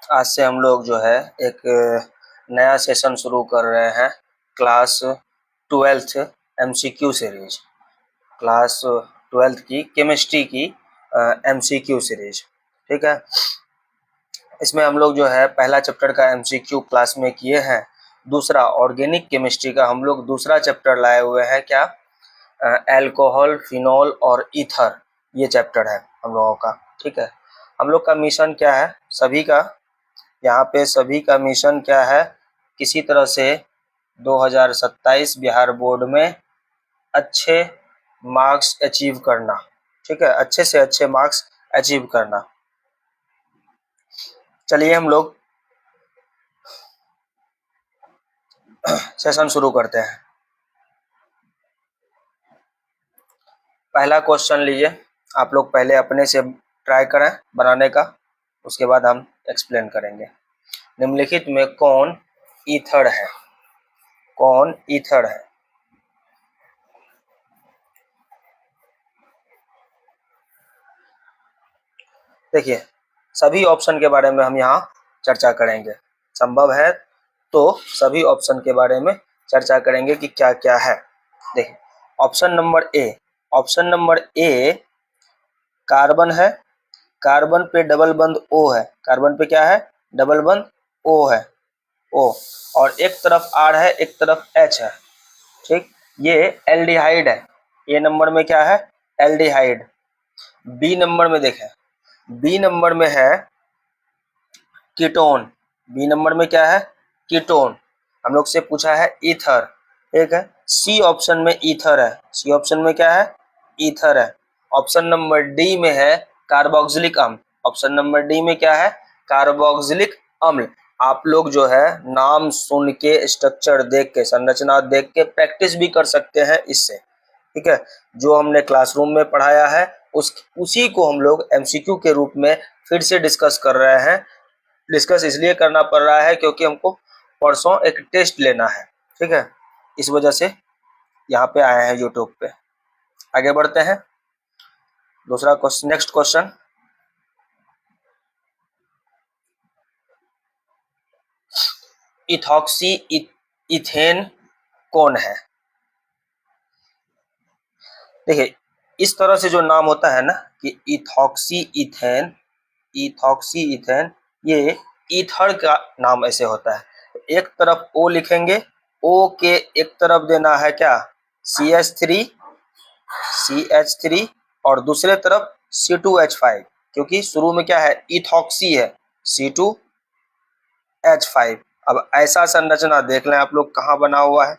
आज से हम लोग जो है एक नया सेशन शुरू कर रहे हैं, class 12th MCQ series. Class 12th की केमिस्ट्री की MCQ सीरीज, ठीक है। इसमें हम लोग जो है पहला चैप्टर का MCQ क्लास में किए हैं। दूसरा ऑर्गेनिक केमिस्ट्री का हम लोग दूसरा चैप्टर लाए हुए हैं, क्या, एल्कोहल, फिनॉल और ईथर, ये चैप्टर है हम लोगों का, ठीक है। हम लोग का मिशन क्या है, सभी का यहाँ पे सभी का मिशन क्या है, किसी तरह से 2027 बिहार बोर्ड में अच्छे मार्क्स अचीव करना, ठीक है, अच्छे से अच्छे मार्क्स अचीव करना। चलिए हम लोग सेशन शुरू करते हैं। पहला क्वेश्चन लीजिए, आप लोग पहले अपने से ट्राई करें बनाने का, उसके बाद हम एक्सप्लेन करेंगे। निम्नलिखित में कौन ईथर है, कौन ईथर है? देखिए, सभी ऑप्शन के बारे में हम यहाँ चर्चा करेंगे, संभव है तो सभी ऑप्शन के बारे में चर्चा करेंगे कि क्या क्या है। देखिए, option number A, option number A carbon है, कार्बन पे डबल बंद O है, कार्बन पे क्या है, डबल बंद O है, O, और एक तरफ R है एक तरफ H है, ठीक। ये एल्डिहाइड है, ए नंबर में क्या है, एल्डिहाइड। बी नंबर में देखें, बी नंबर में है कीटोन, बी नंबर में क्या है, कीटोन। हम लोग से पूछा है ईथर, ठीक है। सी ऑप्शन में ईथर है, सी ऑप्शन में क्या है, ईथर है। ऑप्शन नंबर डी में है कार्बोक्सिलिक अम्ल, ऑप्शन नंबर डी में क्या है, कार्बोक्सिलिक अम्ल। आप लोग जो है नाम सुन के, स्ट्रक्चर देख के, संरचना देख के प्रैक्टिस भी कर सकते हैं इससे, ठीक है। जो हमने क्लासरूम में पढ़ाया है उसी को हम लोग MCQ के रूप में फिर से डिस्कस कर रहे हैं। डिस्कस इसलिए करना पड़ रहा है क्योंकि हमको परसों एक टेस्ट लेना है, ठीक है, इस वजह से यहाँ पे आए हैं यूट्यूब पे। आगे बढ़ते हैं, दूसरा question, next question. Ethoxy ethane कौन है? देखिए, इस तरह से जो नाम होता है ना कि इथॉक्सी इथेन, इथॉक्सी इथेन, ये ईथर का नाम ऐसे होता है। एक तरफ O लिखेंगे, O के एक तरफ देना है क्या, CH3, CH3, और दूसरे तरफ C2H5, क्योंकि शुरू में क्या है, इथॉक्सी है, C2H5। अब ऐसा संरचना देख लें आप लोग कहाँ बना हुआ है,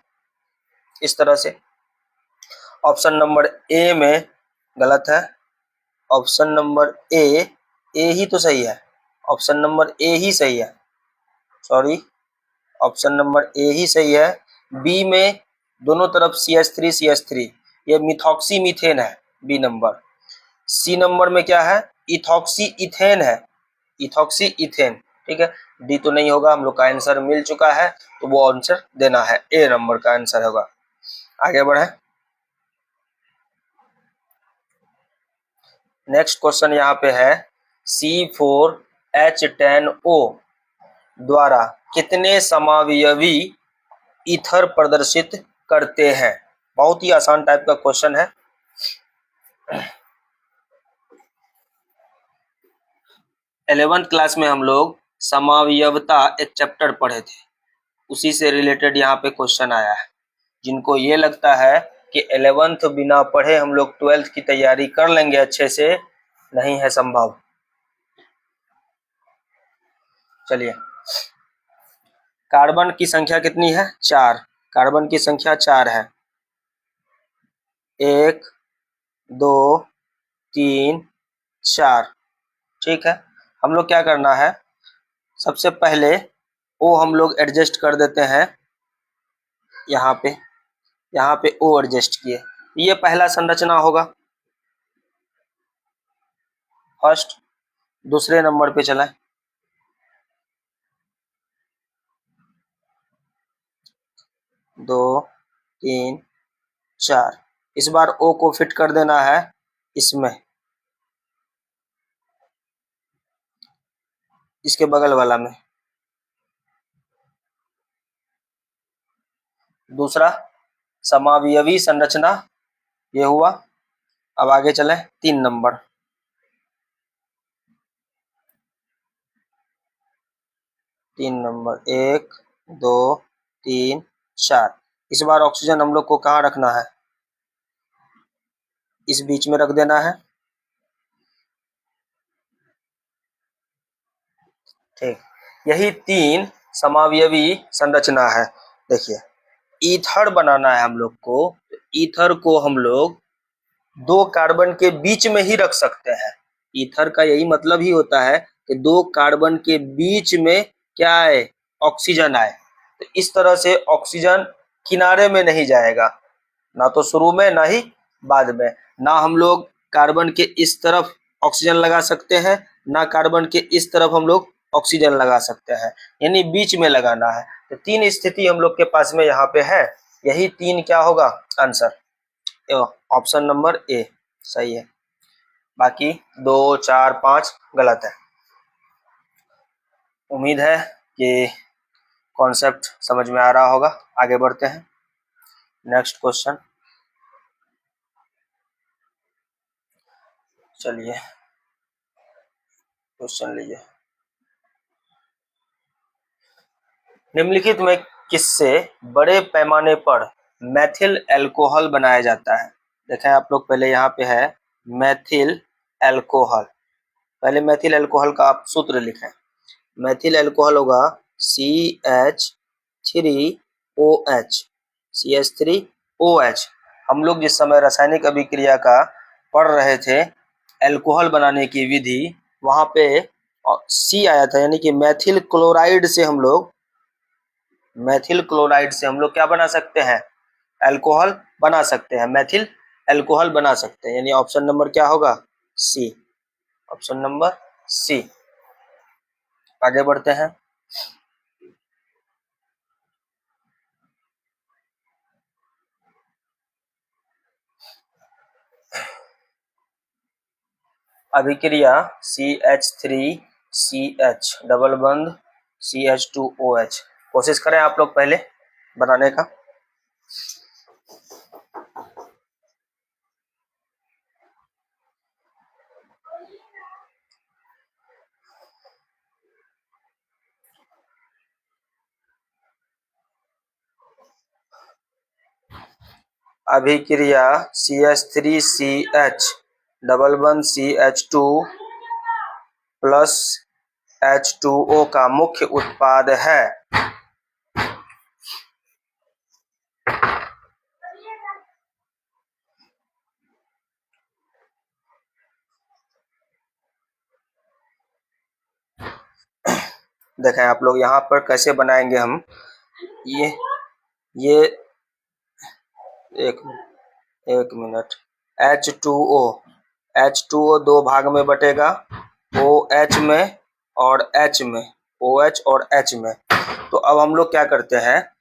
इस तरह से। ऑप्शन नंबर ए में गलत है, ऑप्शन नंबर ए, ए ही तो सही है, ऑप्शन नंबर ए ही सही है, सॉरी, ऑप्शन नंबर ए ही सही है। बी में दोनों तरफ CH3 CH3, ये मिथॉक्सी मीथेन है, बी नंबर। सी नंबर में क्या है, इथॉक्सी इथेन है, इथॉक्सी इथेन, ठीक है। डी तो नहीं होगा, हम लोग का आंसर मिल चुका है, तो वो आंसर देना है, ए नंबर का आंसर होगा। आगे बढ़े, नेक्स्ट क्वेश्चन यहाँ पे है, C4H10O द्वारा कितने समावयवी ईथर प्रदर्शित करते हैं? बहुत ही आसान टाइप का क्वेश्चन है। 11th क्लास में हम लोग समावयवता एक चैप्टर पढ़े थे, उसी से रिलेटेड यहाँ पे क्वेश्चन आया है। जिनको ये लगता है कि 11th बिना पढ़े हम लोग 12th की तैयारी कर लेंगे अच्छे से, नहीं है संभव। चलिए, कार्बन की संख्या कितनी है, 4, कार्बन की संख्या 4 है, 1 2 3 4, ठीक है। हम लोग क्या करना है, सबसे पहले O हम लोग एडजस्ट कर देते हैं, यहाँ पे, यहाँ पे O एडजस्ट किए, ये पहला संरचना होगा, फर्स्ट। दूसरे नंबर पे चलें, 2 3 4, इस बार O को फिट कर देना है इसमें, इसके बगल वाला में। दूसरा समावयवी संरचना, ये हुआ। अब आगे चले 3 नंबर। 3 नंबर 1 2 3 4। इस बार ऑक्सीजन हम लोग को कहाँ रखना है? इस बीच में रख देना है। ठीक, यही 3 समावयवी संरचना है। देखिए, ईथर बनाना है हम लोग को। ईथर को हम लोग 2 कार्बन के बीच में ही रख सकते हैं। ईथर का यही मतलब ही होता है कि 2 कार्बन के बीच में क्या आए? ऑक्सीजन आए। तो इस तरह से ऑक्सीजन किनारे में नहीं जाएगा, ना तो शुरू में ना ही बाद में। ना हम लोग कार्बन के इस तरफ ऑक्सीजन लगा सकते हैं, ना कार्बन के इस तरफ हम लोग ऑक्सीजन लगा सकते हैं, यानी बीच में लगाना है। तो 3 स्थिति हम लोग के पास में यहाँ पे है। यही 3 क्या होगा आंसर? ऑप्शन नंबर ए सही है। बाकी 2 4 5 गलत है। उम्मीद है कि कॉन्सेप्ट समझ में आ रहा होगा। आगे बढ़ते हैं। नेक्स्ट क्वेश्चन, चलिए क्वेश्चन लीजिए। निम्नलिखित में किससे बड़े पैमाने पर मैथिल अल्कोहल बनाया जाता है? देखें आप लोग, पहले यहाँ पे है मैथिल अल्कोहल। पहले मैथिल अल्कोहल का आप सूत्र लिखें। मैथिल अल्कोहल होगा CH3OH। CH3OH। हम लोग जिस समय रासायनिक अभिक्रिया का पढ़ रहे थे, अल्कोहल बनाने की विधि, वहां पे C आया था, यानी कि मैथिल क्लोराइड से हम लोग क्या बना सकते हैं? अल्कोहल बना सकते हैं, मैथिल अल्कोहल बना सकते हैं। यानी ऑप्शन नंबर क्या होगा? सी। Option number C. आगे बढ़ते हैं। अभिक्रिया CH3CH डबल बंद CH2OH। कोशिश करें आप लोग पहले बनाने का। अभिक्रिया CH3CH डबल बंद CH2 प्लस H2O का मुख्य उत्पाद है। देखें आप लोग, यहाँ पर कैसे बनाएंगे हम। ये एक मिनट। H2O 2 भाग में बटेगा, OH में और H में, OH और H में। तो अब हम लोग क्या करते हैं,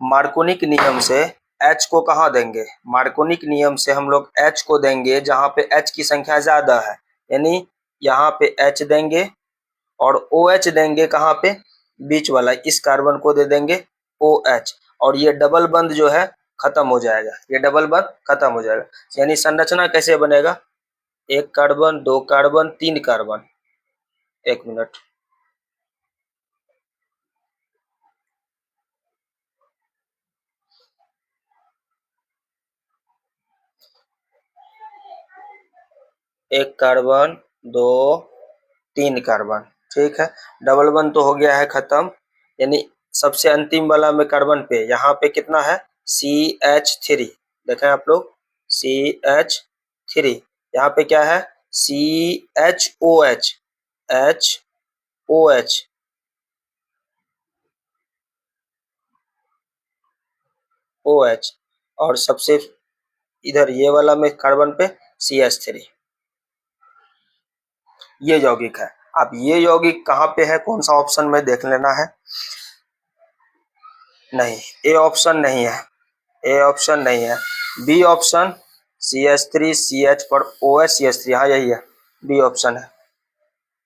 मार्कोनिक नियम से H को कहाँ देंगे? मार्कोनिक नियम से हम लोग H को देंगे जहाँ पे H की संख्या ज्यादा है, यानी यहाँ पे H देंगे और OH देंगे कहाँ पे? बीच वाला, इस कार्बन को दे देंगे OH, और ये डबल बंद जो है खत्म हो जाएगा। ये डबल बंद खत्म हो जाएगा। यानी संरचना कैसे बनेगा? 1 कार्बन 2 कार्बन 3 कार्बन। 1 मिनट। एक कार्बन 2 3 कार्बन, ठीक है। डबल बंद तो हो गया है खत्म। यानी सबसे अंतिम वाला में कार्बन पे, यहाँ पे कितना है? CH3। देखें आप लोग, CH3। यहाँ पे क्या है? CHOH। HOH। OH। और सबसे इधर ये वाला में कार्बन पे CH3। ये यौगिक है। अब ये यौगिक कहाँ पे है, कौन सा ऑप्शन में देख लेना है। नहीं, ए ऑप्शन नहीं है। ए ऑप्शन नहीं है। बी ऑप्शन, CH3 CH पर OH CH3, हाँ यही है, बी ऑप्शन है।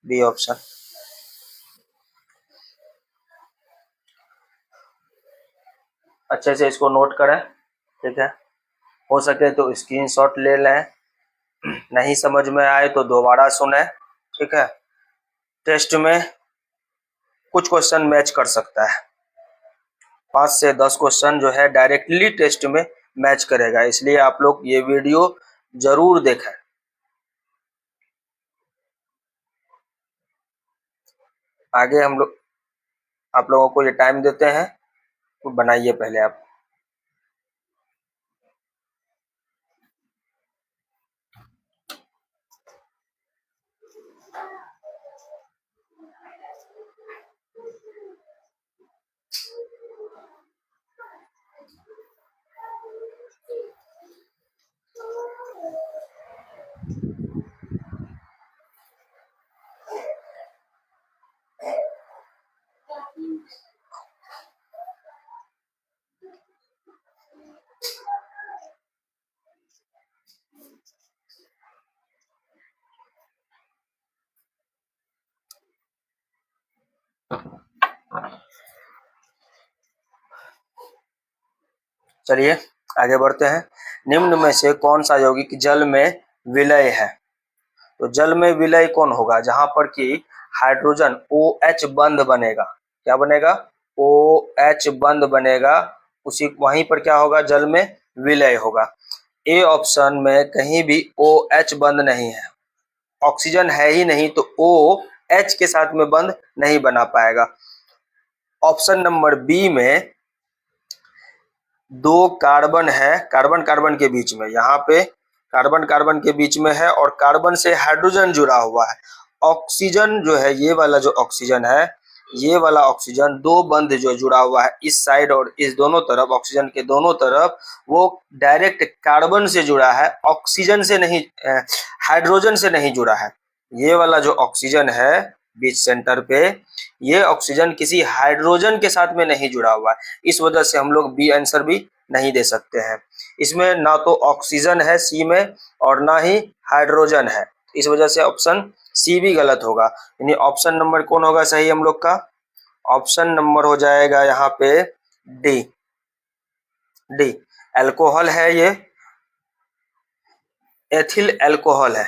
B option. अच्छे से इसको नोट करें, ठीक है। हो सके तो स्क्रीनशॉट ले लें, नहीं समझ में आए तो दोबारा सुने, ठीक है। टेस्ट में कुछ क्वेश्चन मैच कर सकता है, 5 से 10 क्वेश्चन जो है डायरेक्टली टेस्ट में मैच करेगा, इसलिए आप लोग ये वीडियो जरूर देखें। आगे हम लोग आप लोगों को ये टाइम देते हैं, तो बनाइए पहले आप। चलिए आगे बढ़ते हैं। निम्न में से कौन सा यौगिक जल में विलय है? तो जल में विलय कौन होगा? जहां पर कि हाइड्रोजन OH बंद बनेगा, क्या बनेगा? OH बंद बनेगा, उसी वहीं पर क्या होगा? जल में विलय होगा। ए ऑप्शन में कहीं भी OH बंद नहीं है, ऑक्सीजन है ही नहीं, तो OH के साथ में बंद नहीं बना पाएगा। ऑप्शन नंबर बी में 2 कार्बन है, कार्बन कार्बन के बीच में, यहाँ पे कार्बन कार्बन के बीच में है और कार्बन से हाइड्रोजन जुड़ा हुआ है। ऑक्सीजन जो है, ये वाला जो ऑक्सीजन है, ये वाला ऑक्सीजन 2 बंध जो जुड़ा हुआ है इस साइड और इस दोनों तरफ, ऑक्सीजन के दोनों तरफ, वो डायरेक्ट कार्बन से जुड़ा है, ऑक्सीजन से नहीं, हाइड्रोजन से नहीं जुड़ा है। ये वाला जो ऑक्सीजन है बीच सेंटर पे, ये ऑक्सीजन किसी हाइड्रोजन के साथ में नहीं जुड़ा हुआ है, इस वजह से हम लोग बी आंसर भी नहीं दे सकते हैं। इसमें ना तो ऑक्सीजन है सी में और ना ही हाइड्रोजन है, इस वजह से ऑप्शन सी भी गलत होगा। यानी ऑप्शन नंबर कौन होगा सही हम लोग का? ऑप्शन नंबर हो जाएगा यहाँ पे डी। डी अल्कोहल है, ये एथिल अल्कोहल है,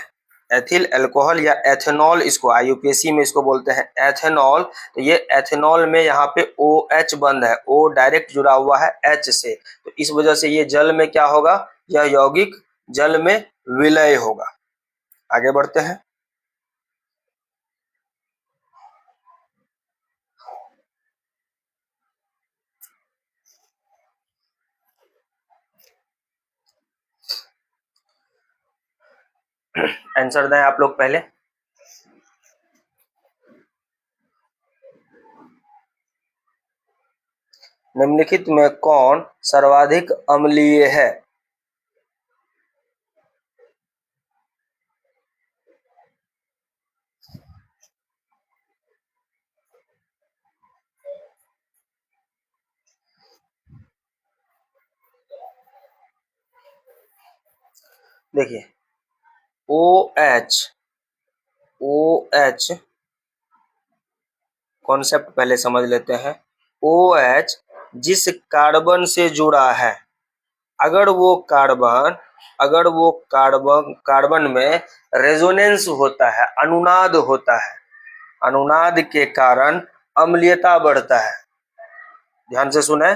एथिल अल्कोहल या एथेनॉल, इसको IUPAC में इसको बोलते हैं एथेनॉल। तो ये एथेनॉल में यहाँ पे OH बंद है, O डायरेक्ट जुड़ा हुआ है H से, तो इस वजह से ये जल में क्या होगा? यह यौगिक जल में विलय होगा। आगे बढ़ते हैं। आंसर दें आप लोग पहले। निम्नलिखित में कौन सर्वाधिक अम्लीय है? देखिए OH, OH कॉन्सेप्ट पहले समझ लेते हैं। OH जिस कार्बन से जुड़ा है, अगर वो कार्बन कार्बन में रेजोनेंस होता है, अनुनाद होता है, अनुनाद के कारण अम्लीयता बढ़ता है। ध्यान से सुने,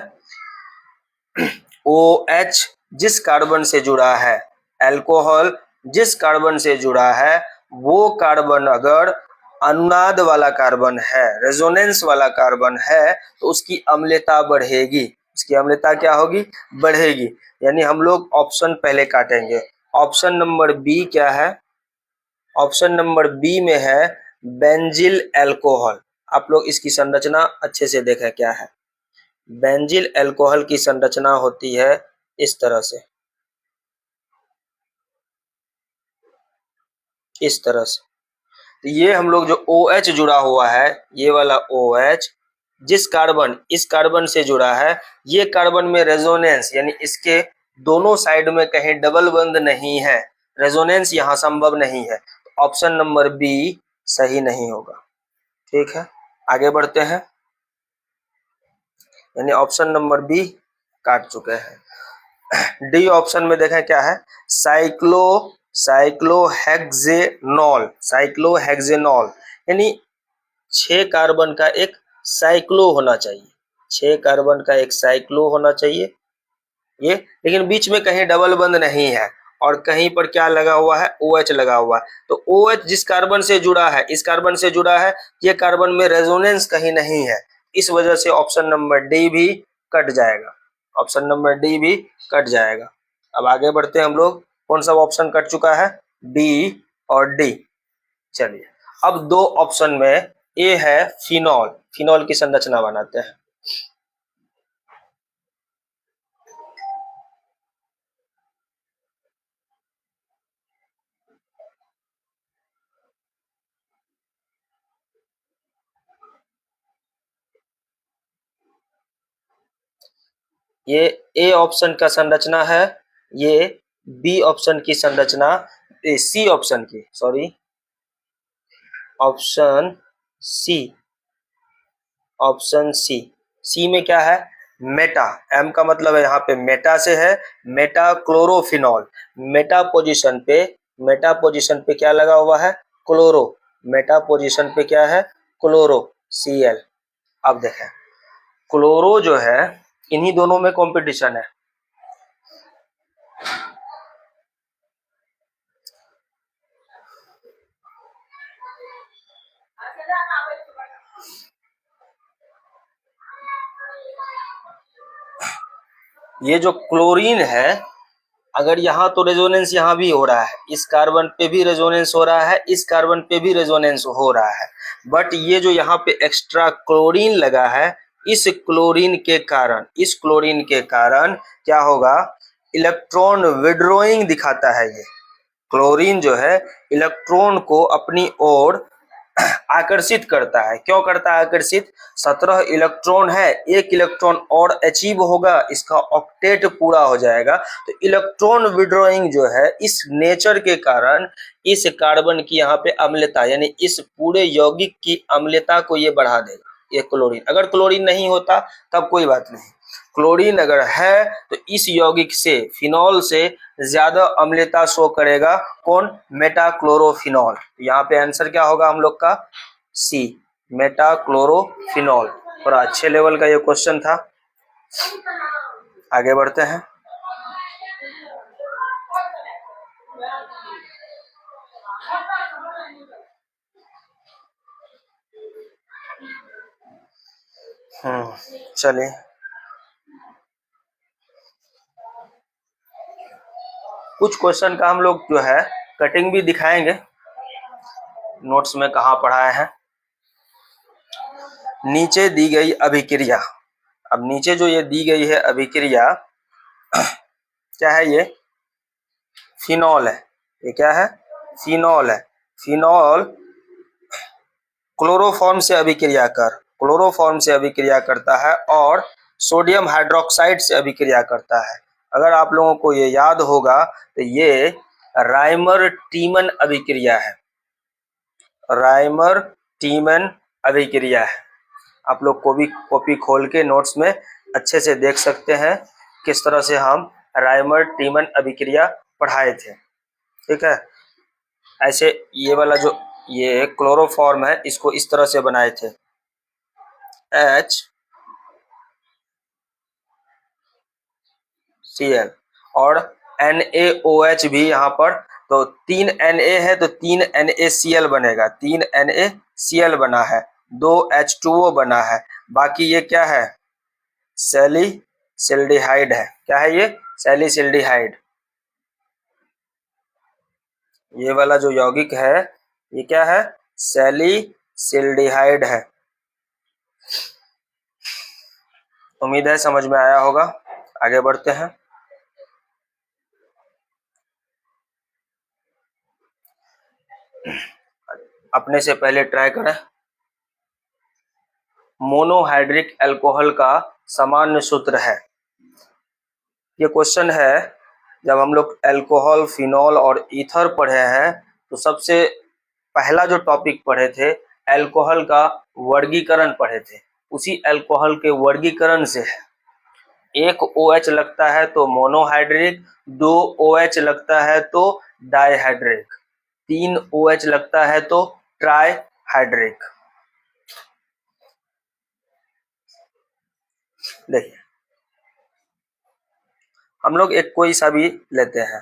OH जिस कार्बन से जुड़ा है, अल्कोहल जिस कार्बन से जुड़ा है, वो कार्बन अगर अनुनाद वाला कार्बन है, रेजोनेंस वाला कार्बन है, तो उसकी अम्लता बढ़ेगी। उसकी अम्लता क्या होगी? बढ़ेगी। यानी हम लोग ऑप्शन पहले काटेंगे। ऑप्शन नंबर बी क्या है? ऑप्शन नंबर बी में है बेंजिल अल्कोहल। आप लोग इसकी संरचना अच्छे से देखें क्या है। बेंजिल अल्कोहल की संरचना होती है इस तरह से, इस तरह से। तो ये हम लोग जो OH जुड़ा हुआ है, ये वाला OH जिस कार्बन, इस कार्बन से जुड़ा है, ये कार्बन में रेजोनेंस, यानी इसके दोनों साइड में कहीं डबल बंद नहीं है, रेजोनेंस यहाँ संभव नहीं है। ऑप्शन नंबर बी सही नहीं होगा। ठीक है, आगे बढ़ते हैं। यानी ऑप्शन नंबर बी काट चुके हैं। डी ऑप्शन में देखें क्या है, साइक्लोहेक्सेनॉल यानी 6 कार्बन का एक साइक्लो होना चाहिए, 6 कार्बन का एक साइक्लो होना चाहिए ये, लेकिन बीच में कहीं डबल बंद नहीं है और कहीं पर क्या लगा हुआ है, OH लगा हुआ है। तो OH जिस कार्बन से जुड़ा है, इस कार्बन से जुड़ा है, ये कार्बन में रेजोनेंस कहीं नहीं है, इस वजह से ऑप्शन नंबर डी भी कट जाएगा, ऑप्शन नंबर डी भी कट जाएगा। अब आगे बढ़ते हैं हम लोग, कौन सा ऑप्शन कट चुका है, बी और डी। चलिए अब 2 ऑप्शन में ए है फिनॉल, फिनॉल की संरचना बनाते हैं। ये ए ऑप्शन का संरचना है, ये बी ऑप्शन की संरचना, सी ऑप्शन की, sorry option C, option C. C में क्या है, मेटा, एम का मतलब है यहाँ पे मेटा से है, मेटा क्लोरोफिनॉल। मेटा पोजीशन पे क्या लगा हुआ है, क्लोरो, मेटा पोजीशन पे क्या है, क्लोरो, Cl। अब देखें क्लोरो जो है, इन्हीं दोनों में कंपटीशन है, ये जो क्लोरीन है, अगर यहाँ तो रेजोनेंस यहाँ भी हो रहा है, इस कार्बन पे भी रेजोनेंस हो रहा है, इस कार्बन पे भी रेजोनेंस हो रहा है, बट ये जो यहाँ पे एक्स्ट्रा क्लोरीन लगा है, इस क्लोरीन के कारण क्या होगा, इलेक्ट्रॉन विड्रॉइंग दिखाता है। ये क्लोरीन जो है इलेक्ट्रॉन को अपनी ओर आकर्षित करता है। क्यों करता है आकर्षित, 17 इलेक्ट्रॉन है, एक इलेक्ट्रॉन और अचीव होगा, इसका ऑक्टेट पूरा हो जाएगा। तो इलेक्ट्रॉन विड्रॉइंग जो है इस नेचर के कारण इस कार्बन की यहाँ पे अम्लता, यानी इस पूरे यौगिक की अम्लता को ये बढ़ा देगा, ये क्लोरीन। अगर क्लोरीन नहीं होता तब कोई बात नहीं, क्लोरीन अगर है तो इस यौगिक से, फिनॉल से ज्यादा अम्लता शो करेगा, कौन, मेटाक्लोरोफिनॉल। यहाँ पे आंसर क्या होगा हम लोग का, सी, मेटाक्लोरोफिनॉल। और अच्छे लेवल का ये क्वेश्चन था। आगे बढ़ते हैं। चलिए कुछ क्वेश्चन का हम लोग जो है कटिंग भी दिखाएंगे, नोट्स में कहाँ पढ़ाए हैं। नीचे दी गई अभिक्रिया, अब नीचे जो ये दी गई है अभिक्रिया क्या है, ये फिनॉल है, ये क्या है, फिनॉल है। फिनॉल क्लोरोफॉर्म से अभिक्रिया करता है और सोडियम हाइड्रोक्साइड से अभिक्रिया करता है। अगर आप लोगों को ये याद होगा तो ये राइमर टीमन अभिक्रिया है, राइमर टीमन अभिक्रिया है। आप लोग को भी कॉपी खोल के नोट्स में अच्छे से देख सकते हैं किस तरह से हम राइमर टीमन अभिक्रिया पढ़ाए थे, ठीक है। ऐसे ये वाला जो ये क्लोरोफॉर्म है, इसको इस तरह से बनाए थे, HCl और NaOH भी यहाँ पर, तो 3 Na है तो 3 NaCl बनेगा, 3 NaCl बना है, 2 H2O बना है, बाकी ये क्या है, सैलिसिल्डिहाइड है। क्या है ये, सैलिसिल्डिहाइड। ये वाला जो यौगिक है ये क्या है, सैलिसिल्डिहाइड है। उम्मीद है समझ में आया होगा। आगे बढ़ते हैं। अपने से पहले ट्राई करें। मोनोहाइड्रिक अल्कोहल का सामान्य सूत्र है। ये क्वेश्चन है, जब हम लोग अल्कोहल, फिनॉल और ईथर पढ़े हैं तो सबसे पहला जो टॉपिक पढ़े थे अल्कोहल का वर्गीकरण पढ़े थे, उसी अल्कोहल के वर्गीकरण से है। एक OH लगता है तो मोनोहाइड्रिक, 2 OH लगता है तो डाइहाइड्रिक, 3 OH लगता है तो ट्राइहाइड्रिक। देखिए हम लोग एक कोई सा भी लेते हैं,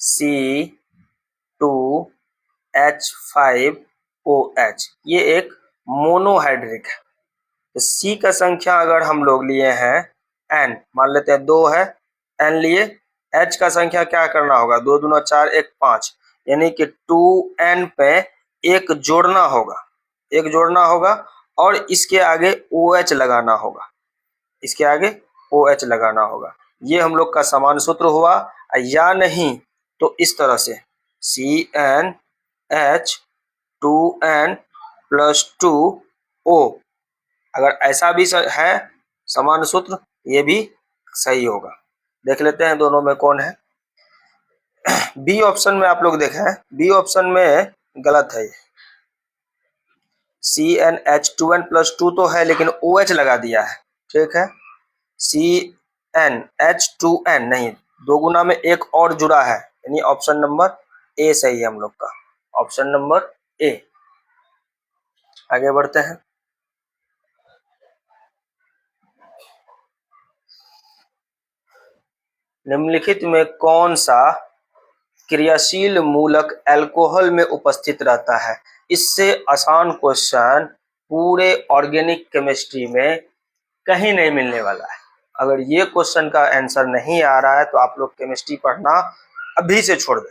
C2H5OH, ये एक मोनोहाइड्रिक है। तो C का संख्या अगर हम लोग लिए हैं N, मान लेते हैं 2 है, N लिए, H का संख्या क्या करना होगा, 2 दूना 4 1 5, यानी कि 2N पे एक जोड़ना होगा, एक जोड़ना होगा और इसके आगे OH लगाना होगा, इसके आगे OH लगाना होगा। ये हम लोग का समान सूत्र हुआ। या नहीं तो इस तरह से CnH2n + 2O, अगर ऐसा भी है समान सूत्र, ये भी सही होगा। देख लेते हैं दोनों में कौन है। बी ऑप्शन में आप लोग देखें, बी ऑप्शन में गलत है। CnH2n + 2 तो है लेकिन OH लगा दिया है, ठीक है। CnH2n नहीं, 2 गुना में एक और जुड़ा है, यानी ऑप्शन नंबर ए सही है हम लोग का, ऑप्शन नंबर ए। आगे बढ़ते हैं। निम्नलिखित में कौन सा क्रियाशील मूलक अल्कोहल में उपस्थित रहता है। इससे आसान क्वेश्चन पूरे ऑर्गेनिक केमिस्ट्री में कहीं नहीं मिलने वाला है। अगर ये क्वेश्चन का आंसर नहीं आ रहा है तो आप लोग केमिस्ट्री पढ़ना अभी से छोड़ दें,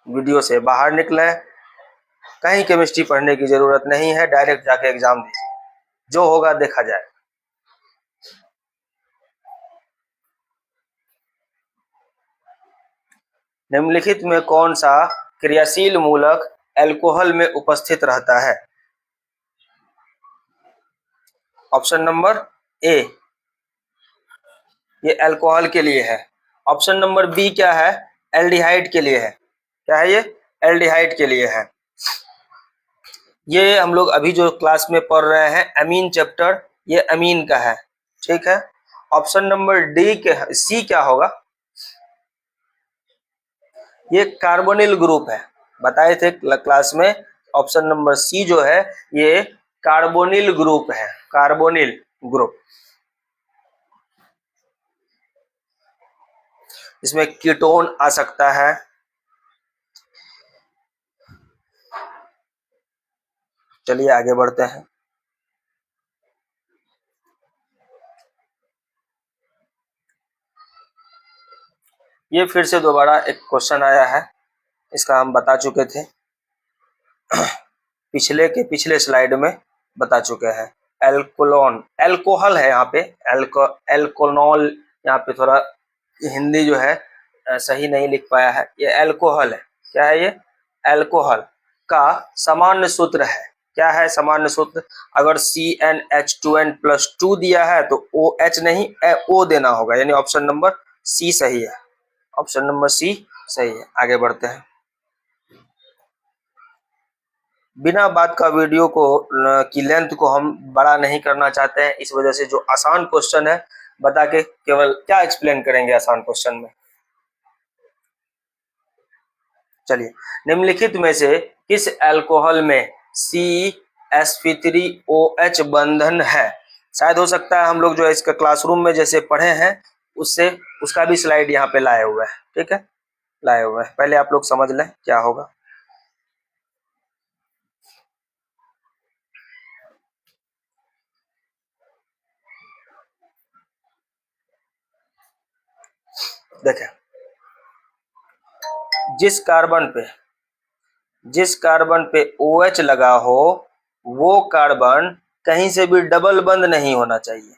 वीडियो से बाहर निकले, कहीं केमिस्ट्री पढ़ने की जरूरत नहीं है, डायरेक्ट जाके एग्जाम दीजिए, जो होगा देखा जाए। निम्नलिखित में कौन सा क्रियाशील मूलक अल्कोहल में उपस्थित रहता है। ऑप्शन नंबर ए, ये अल्कोहल के लिए है। ऑप्शन नंबर बी क्या है, एल्डिहाइड के लिए है। क्या है ये, एल्डिहाइड के लिए है। ये हम लोग अभी जो क्लास में पढ़ रहे हैं अमीन चैप्टर, ये अमीन का है, ठीक है। ऑप्शन नंबर डी के सी क्या होगा, ये कार्बोनिल ग्रुप है, बताए थे क्लास में। ऑप्शन नंबर सी जो है ये कार्बोनिल ग्रुप है, कार्बोनिल ग्रुप। इसमें कीटोन आ सकता है। चलिए आगे बढ़ते हैं। ये फिर से दोबारा एक क्वेश्चन आया है, इसका हम बता चुके थे पिछले के पिछले स्लाइड में बता चुके हैं। एल्कोलॉन, एल्कोहल है यहाँ पे, एल्कोनॉल, यहाँ पे थोड़ा हिंदी जो है सही नहीं लिख पाया है, ये एल्कोहल है। क्या है ये, एल्कोहल का सामान्य सूत्र है। क्या है सामान्य सूत्र, अगर CnH2n + 2 दिया है तो OH नहीं O देना होगा, यानी ऑप्शन नंबर सी सही है, ऑप्शन नंबर सी सही है। आगे बढ़ते हैं। बिना बात का वीडियो को की लेंथ को हम बड़ा नहीं करना चाहते हैं, इस वजह से जो आसान क्वेश्चन है बता के केवल क्या एक्सप्लेन करेंगे आसान क्वेश्चन में। चलिए, निम्नलिखित में से किस अल्कोहल में CsP3OH बंधन है। शायद हो सकता है हम लोग जो है इसका क्लासरूम में जैसे पढ़े हैं उससे उसका भी स्लाइड यहाँ पे लाए हुए हैं, ठीक है, लाए हुए हैं। पहले आप लोग समझ लें क्या होगा। देखें, जिस कार्बन पे OH लगा हो वो कार्बन कहीं से भी डबल बंद नहीं होना चाहिए,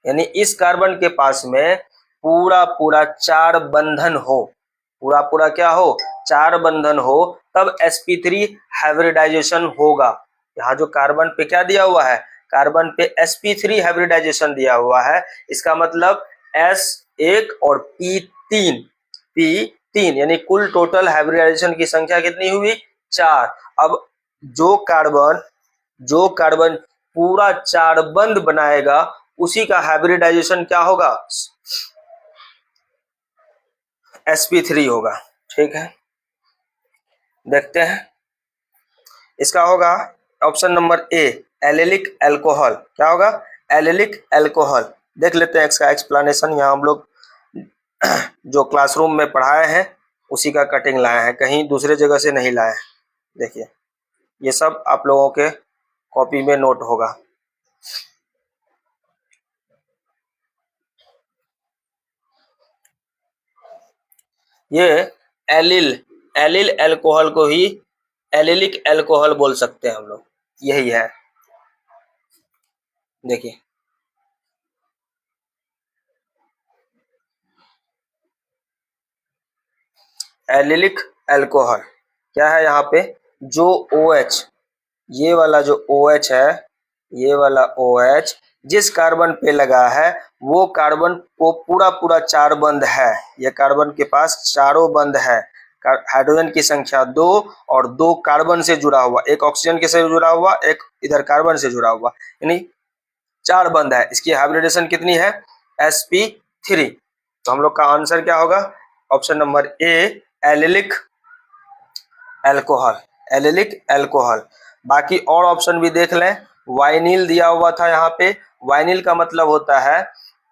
यानी इस कार्बन के पास में पूरा पूरा 4 बंधन हो, पूरा पूरा क्या हो, 4 बंधन हो, तब sp3 हाइब्रिडाइजेशन होगा। यहाँ जो कार्बन पे क्या दिया हुआ है, कार्बन पे sp3 हाइब्रिडाइजेशन दिया हुआ है, इसका मतलब S1 और P3 यानी कुल टोटल हाइब्रिडाइजेशन की संख्या कितनी हुई, 4। अब जो कार्बन पूरा चार बंद बनाएगा उसी का हाइब्रिडाइजेशन क्या होगा, sp3 होगा। ठीक है, देखते हैं इसका होगा option number A, allylic alcohol. क्या होगा, एलिलिक अल्कोहल। देख लेते हैं इसका एक्सप्लेनेशन। यहाँ हम लोग जो क्लासरूम में पढ़ाए हैं उसी का कटिंग लाए हैं, कहीं दूसरे जगह से नहीं लाए हैं। देखिए ये सब आप लोगों के कॉपी में नोट होगा। ये एलिल एलिल अल्कोहल को ही एलिलिक अल्कोहल बोल सकते हैं हम लोग, यही है। देखिए एलिलिक अल्कोहल क्या है, यहाँ पे जो OH, ये वाला जो OH है, ये वाला OH जिस कार्बन पे लगा है वो कार्बन को पूरा पूरा चार बंद है। ये कार्बन के पास चारों बंद है। हाइड्रोजन की संख्या 2 और 2 कार्बन से जुड़ा हुआ, एक ऑक्सीजन के से जुड़ा हुआ, एक इधर कार्बन से जुड़ा हुआ, यानी चार बंद है। इसकी हाइब्रिडेशन कितनी है, sp3। तो हम लोग का आंसर क्या होगा, option number A, allylic alcohol, allylic alcohol. बाकी और ऑप्शन भी देख लें। वाइनिल दिया हुआ था यहाँ पे, वाइनिल का मतलब होता है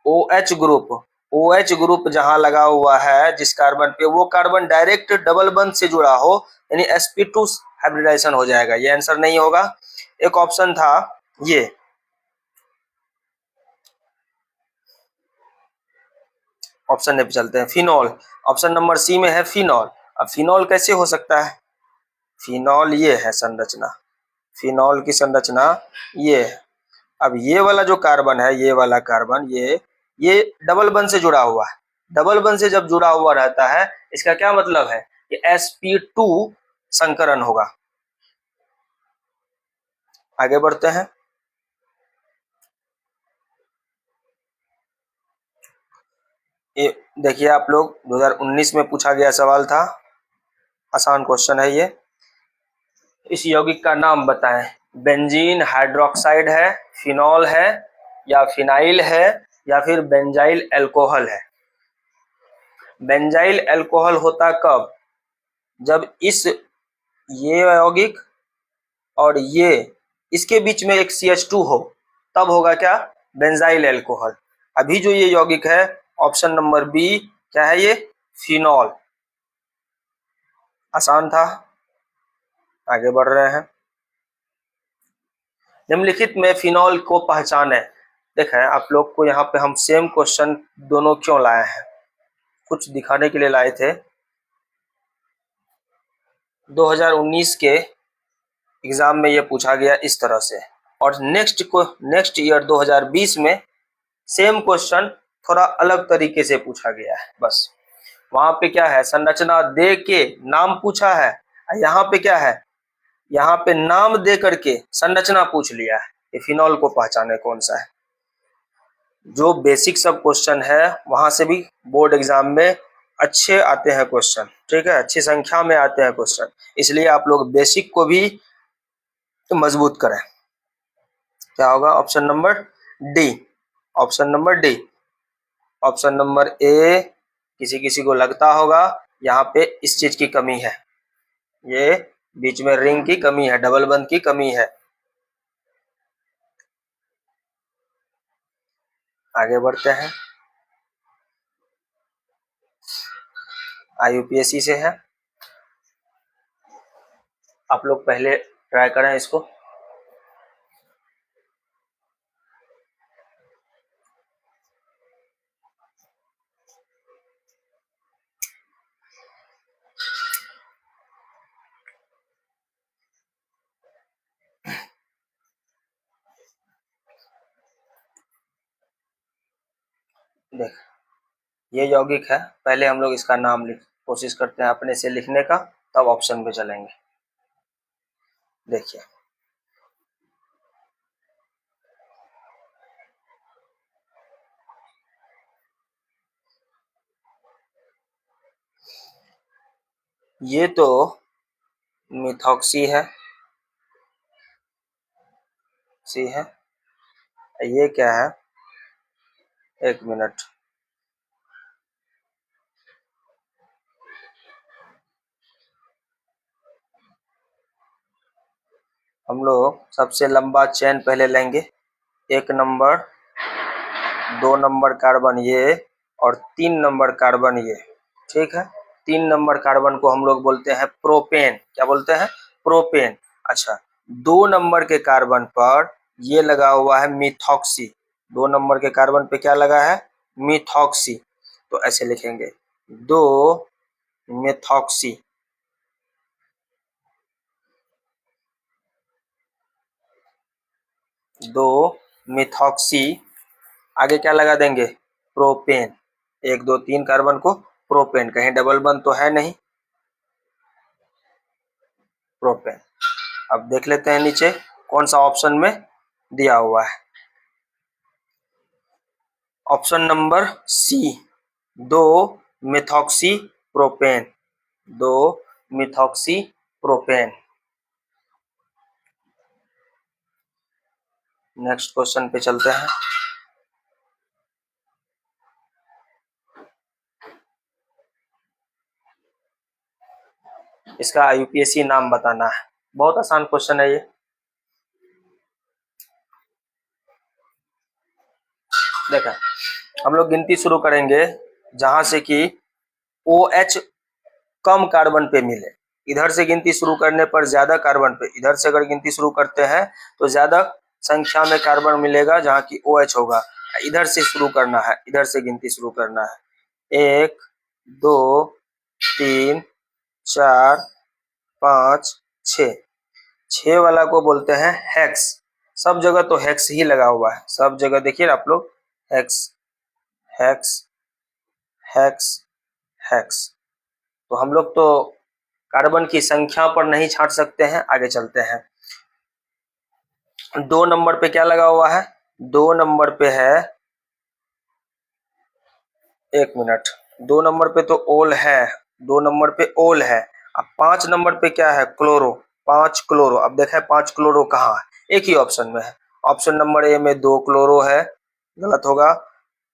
OH ग्रुप। OH ग्रुप जहां लगा हुआ है जिस कार्बन पे, वो कार्बन डायरेक्ट डबल बंद से जुड़ा हो, यानी sp2 हाइब्रिडाइजेशन हो जाएगा। ये आंसर नहीं होगा। एक ऑप्शन था ये, ऑप्शन ए पे चलते हैं, फिनॉल। ऑप्शन नंबर सी में है फिनॉल। अब फिनॉल कैसे हो सकता है, फिनॉल ये है संरचना, फिनॉल की संरचना ये है। अब ये वाला जो कार्बन है, ये वाला कार्बन, ये डबल बंद से जुड़ा हुआ है। डबल बंद से जब जुड़ा हुआ रहता है, इसका क्या मतलब है कि sp2 संकरण होगा। आगे बढ़ते हैं। ये देखिए आप लोग 2019 में पूछा गया सवाल था, आसान क्वेश्चन है ये। इस यौगिक का नाम बताएं। बेंजीन हाइड्रोक्साइड है, फिनॉल है, या फिनाइल है, या फिर बेंजाइल अल्कोहल है। बेंजाइल अल्कोहल होता कब, जब इस ये यौगिक और ये इसके बीच में एक CH2 हो, तब होगा क्या, बेंजाइल अल्कोहल। अभी जो ये यौगिक है ऑप्शन नंबर बी, क्या है ये, फिनॉल। आसान था, आगे बढ़ रहे हैं। निम्नलिखित में फिनॉल को पहचाने। देखें आप लोग को यहाँ पे हम सेम क्वेश्चन दोनों क्यों लाए हैं, कुछ दिखाने के लिए लाए थे। 2019 के एग्जाम में ये पूछा गया इस तरह से, और नेक्स्ट ईयर 2020 में सेम क्वेश्चन थोड़ा अलग तरीके से पूछा गया है। बस वहां पे क्या है, संरचना दे के नाम पूछा है, यहाँ पे क्या है, यहाँ पे नाम दे करके संरचना पूछ लिया है। ये फिनॉल को पहचाने कौन सा है। जो बेसिक सब क्वेश्चन है वहां से भी बोर्ड एग्जाम में अच्छे आते हैं क्वेश्चन, ठीक है, अच्छी संख्या में आते हैं क्वेश्चन, इसलिए आप लोग बेसिक को भी मजबूत करें। क्या होगा, option number D, option number D. Option number A किसी किसी को लगता होगा यहाँ पे इस चीज की कमी है, ये बीच में रिंग की कमी है, डबल बंद की कमी है। आगे बढ़ते हैं। IUPAC से है, आप लोग पहले ट्राई करें इसको। देख ये यौगिक है, पहले हम लोग इसका नाम कोशिश करते हैं अपने से लिखने का, तब ऑप्शन पे चलेंगे। देखिए ये तो मिथॉक्सी है, सी है। ये क्या है, एक मिनट, हम लोग सबसे लंबा चेन पहले लेंगे। 1 नंबर, 2 नंबर कार्बन ये, और 3 नंबर कार्बन ये, ठीक है। 3 नंबर कार्बन को हम लोग बोलते हैं प्रोपेन। क्या बोलते हैं? प्रोपेन। अच्छा, 2 नंबर के कार्बन पर ये लगा हुआ है मिथॉक्सी। 2 नंबर के कार्बन पे क्या लगा है? मिथॉक्सी। तो ऐसे लिखेंगे, 2 मिथॉक्सी। 2 मिथॉक्सी, आगे क्या लगा देंगे? प्रोपेन। 1 2 3 कार्बन को प्रोपेन, कहीं डबल बंद तो है नहीं, प्रोपेन। अब देख लेते हैं नीचे कौन सा ऑप्शन में दिया हुआ है। Option number C, 2 methoxy propane. 2 methoxy propane. Next question पे चलते हैं। इसका यूपीएससी नाम बताना है। बहुत आसान क्वेश्चन है ये। देखा, हम लोग गिनती शुरू करेंगे जहां से कि OH कम कार्बन पे मिले। इधर से गिनती शुरू करने पर ज्यादा कार्बन पे, इधर से अगर गिनती शुरू करते हैं तो ज्यादा संख्या में कार्बन मिलेगा जहाँ की OH होगा। इधर से शुरू करना है, इधर से गिनती शुरू करना है। 1 2 3 4 5 6। 6 वाला को बोलते हैं हेक्स। सब जगह तो हेक्स ही लगा हुआ है, सब जगह देखिए आप लोग, हेक्स हेक्स हेक्स हेक्स। तो हम लोग तो कार्बन की संख्या पर नहीं छांट सकते हैं। आगे चलते हैं। 2 नंबर पे क्या लगा हुआ है? 2 नंबर पे है, एक मिनट, 2 नंबर पे तो ओल है, 2 नंबर पे ओल है। अब 5 नंबर पे क्या है? क्लोरो। 5 क्लोरो। अब देखा है 5 क्लोरो कहाँ है? एक ही ऑप्शन में है। ऑप्शन नंबर ए में 2 क्लोरो है, गलत होगा।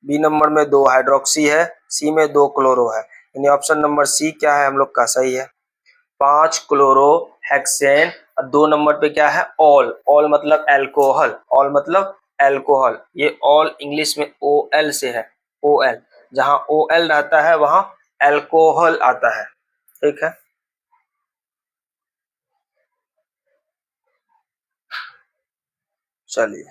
बी नंबर में 2 हाइड्रोक्सी है, सी में 2 क्लोरो है, यानी ऑप्शन नंबर सी क्या है हम लोग का? सही है। 5 क्लोरो हेक्सेन। 2 नंबर पे क्या है? ऑल। ऑल मतलब एल्कोहल, ऑल मतलब एल्कोहल। ये ऑल इंग्लिश में OL से है, OL। जहां OL रहता है वहां एल्कोहल आता है, ठीक है। चलिए,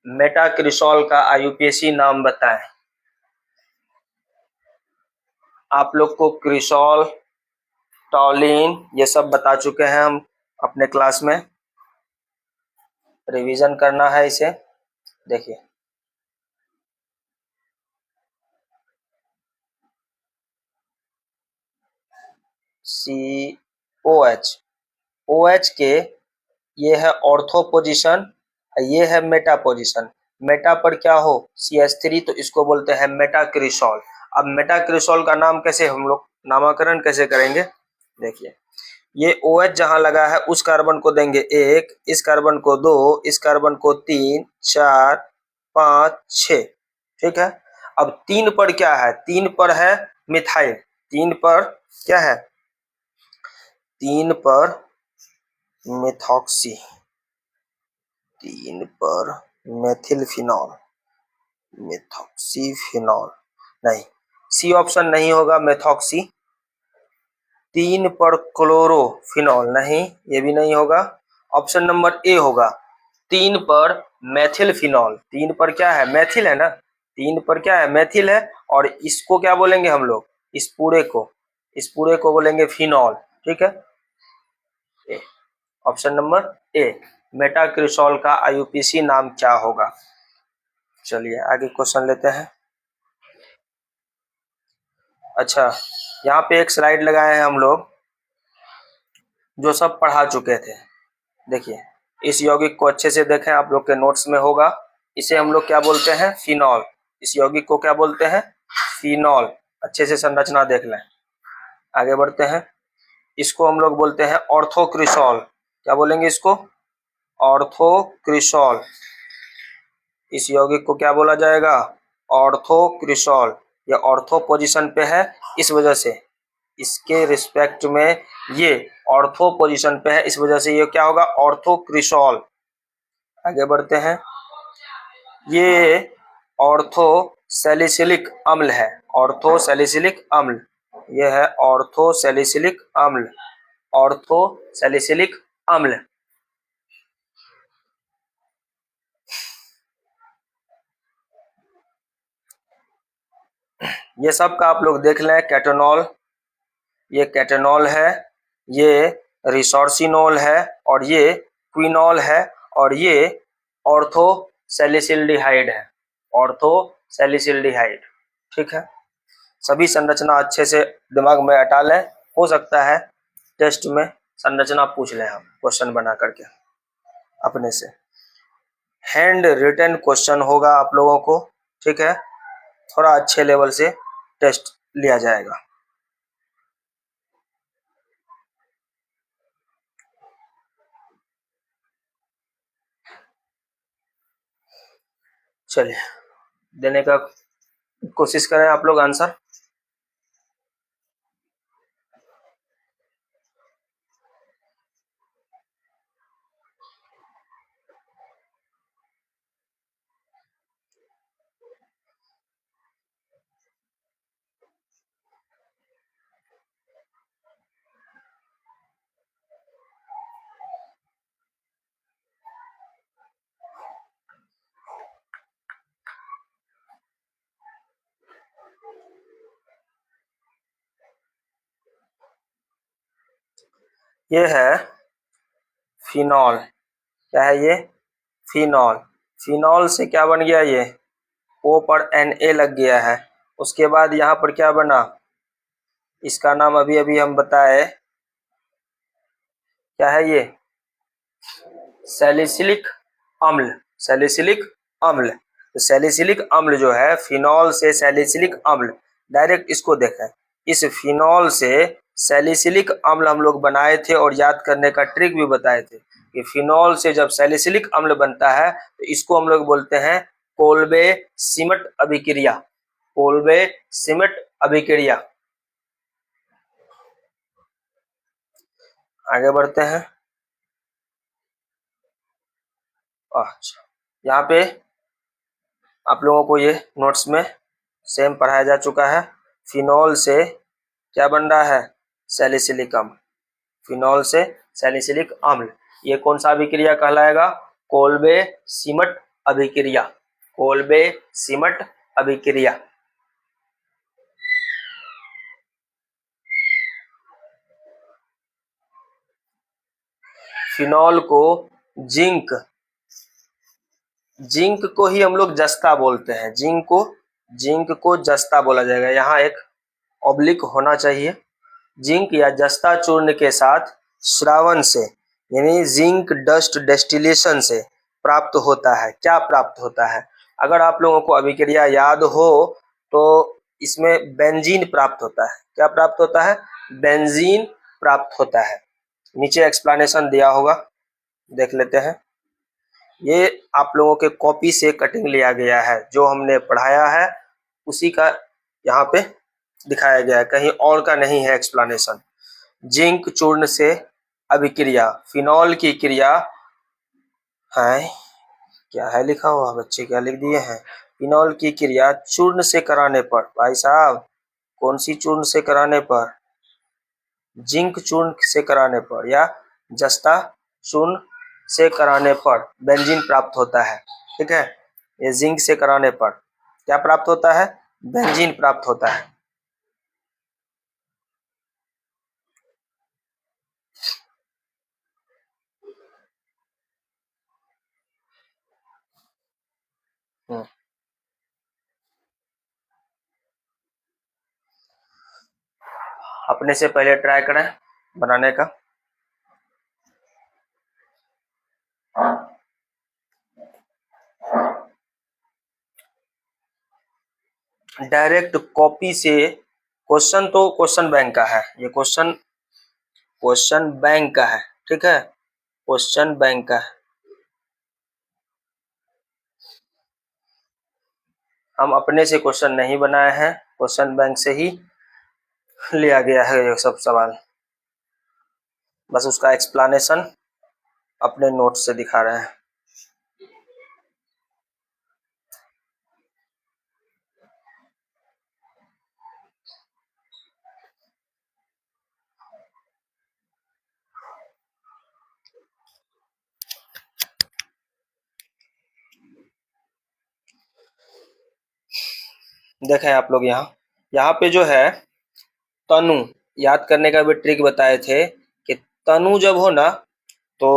मेटाक्रिसोल का IUPAC नाम बताएं। आप लोग को क्रिसोल, टॉलिन ये सब बता चुके हैं हम अपने क्लास में, रिवीजन करना है इसे। देखिए, COH, OH के ये है ऑर्थो पोजीशन, ये है मेटा पोजीशन। मेटा पर क्या हो? CH3, तो इसको बोलते हैं मेटाक्रिसोल। अब मेटाक्रिसोल का नाम कैसे हम लोग नामकरण कैसे करेंगे? देखिए, ये OH जहां लगा है उस कार्बन को देंगे 1, इस कार्बन को 2, इस कार्बन को 3 4 5 6, ठीक है। अब 3 पर क्या है? 3 पर है मिथाइल। 3 पर क्या है? 3 पर मिथॉक्सी, 3 पर मेथिल फिनॉल, मेथॉक्सीफिनॉल नहीं, सी ऑप्शन नहीं होगा मेथॉक्सी। 3 पर क्लोरोफिनॉल नहीं, ये भी नहीं होगा। ऑप्शन नंबर ए होगा, 3 पर मेथिल फिनॉल। 3 पर क्या है? मेथिल है ना, 3 पर क्या है? मेथिल है। और इसको क्या बोलेंगे हम लोग? इस पूरे को बोलेंगे फिनॉल, ठीक है। ऑप्शन नंबर ए, मेटाक्रिसोल का IUPAC नाम क्या होगा? चलिए आगे क्वेश्चन लेते हैं। अच्छा, यहाँ पे एक स्लाइड लगाए हैं हम लोग जो सब पढ़ा चुके थे। देखिए, इस यौगिक को अच्छे से देखें, आप लोग के नोट्स में होगा। इसे हम लोग क्या बोलते हैं? फिनॉल। इस यौगिक को क्या बोलते हैं? फिनॉल। अच्छे से संरचना देख लें। आगे बढ़ते हैं। इसको हम लोग बोलते हैं ऑर्थोक्रिसॉल। क्या बोलेंगे इसको? ऑर्थोक्रिसॉल। इस यौगिक को क्या बोला जाएगा? ऑर्थोक्रिसॉल। ये ऑर्थो पोजीशन पे है, इस वजह से इसके रिस्पेक्ट में ये ऑर्थो पोजीशन पे है, इस वजह से ये क्या होगा? ऑर्थोक्रिसॉल। आगे बढ़ते हैं। ये ऑर्थो सैलिसिलिक अम्ल है। ऑर्थो सैलिसिलिक अम्ल, ये है ऑर्थो सैलिसिलिक अम्ल। ऑर्थो सैलिसिलिक अम्ल। ये सब का आप लोग देख लें। कैटेनॉल, ये कैटेनॉल है, ये रिसोर्सिनोल है, और ये क्विनॉल है, और ये ऑर्थो सैलिसिल्डिहाइड है। ऑर्थो सैलिसिल्डिहाइड। ठीक है, सभी संरचना अच्छे से दिमाग में हटा लें। हो सकता है टेस्ट में संरचना पूछ लें हम क्वेश्चन बना करके अपने से। हैंड रिटन क्वेश्चन होगा आप लोगों को। ठीक है, थोड़ा अच्छे लेवल से टेस्ट लिया जाएगा। चलिए, देने का कोशिश करें आप लोग आंसर। ये है फिनॉल। क्या है ये? फिनॉल। फिनॉल से क्या बन गया? ये ओ पर Na लग गया है। उसके बाद यहाँ पर क्या बना? इसका नाम अभी अभी हम बताए, क्या है ये? सैलिसिलिक अम्ल। सैलिसिलिक अम्ल। तो सैलिसिलिक अम्ल जो है, फिनॉल से सैलिसिलिक अम्ल, डायरेक्ट इसको देखें। इस फिनॉल से सैलिसिलिक अम्ल हम लोग बनाए थे, और याद करने का ट्रिक भी बताए थे कि फिनॉल से जब सैलिसिलिक अम्ल बनता है तो इसको हम लोग बोलते हैं कोल्बे सिमट अभिक्रिया। कोल्बे सिमट अभिक्रिया। आगे बढ़ते हैं। अच्छा, यहाँ पे आप लोगों को ये नोट्स में सेम पढ़ाया जा चुका है। फिनॉल से क्या बन रहा है? सैलिसिलिक अम्ल। फिनॉल से सैलिसिलिक अम्ल। ये कौन सा अभिक्रिया कहलाएगा? कोल्बे सिमट अभिक्रिया। कोल्बे सिमट अभिक्रिया। फिनॉल को जिंक, जिंक को ही हम लोग जस्ता बोलते हैं। जिंक को जस्ता बोला जाएगा। यहाँ एक ऑब्लिक होना चाहिए। जिंक या जस्ता चूर्ण के साथ श्रावण से, यानी जिंक डस्ट डेस्टिलेशन से प्राप्त होता है। क्या प्राप्त होता है? अगर आप लोगों को अभिक्रिया याद हो तो इसमें बेंजीन प्राप्त होता है। क्या प्राप्त होता है? बेंजीन प्राप्त होता है। नीचे एक्सप्लेनेशन दिया होगा, देख लेते हैं। ये आप लोगों के कॉपी से कटिंग लिया गया है, जो हमने पढ़ाया है उसी का यहाँ पे दिखाया गया है, कहीं और का नहीं है एक्सप्लेनेशन। जिंक चूर्ण से अभिक्रिया, फिनॉल की क्रिया है, क्या है लिखा हुआ बच्चे, क्या लिख दिए हैं? फिनॉल की क्रिया चूर्ण से कराने पर, भाई साहब कौन सी चूर्ण से कराने पर? जिंक चूर्ण से कराने पर या जस्ता चूर्ण से कराने पर बेंजीन प्राप्त होता है। ठीक है, ये जिंक से कराने पर क्या प्राप्त होता है? बेंजीन प्राप्त होता है। अपने से पहले ट्राई करें बनाने का। डायरेक्ट कॉपी से, क्वेश्चन तो क्वेश्चन बैंक का है, ये क्वेश्चन क्वेश्चन बैंक का है, ठीक है, क्वेश्चन बैंक का है। हम अपने से क्वेश्चन नहीं बनाए हैं, क्वेश्चन बैंक से ही लिया गया है ये सब सवाल, बस उसका एक्सप्लेनेशन अपने नोट से दिखा रहे हैं। देखें आप लोग यहाँ पे जो है तनु याद करने का भी ट्रिक बताए थे कि तनु जब हो ना तो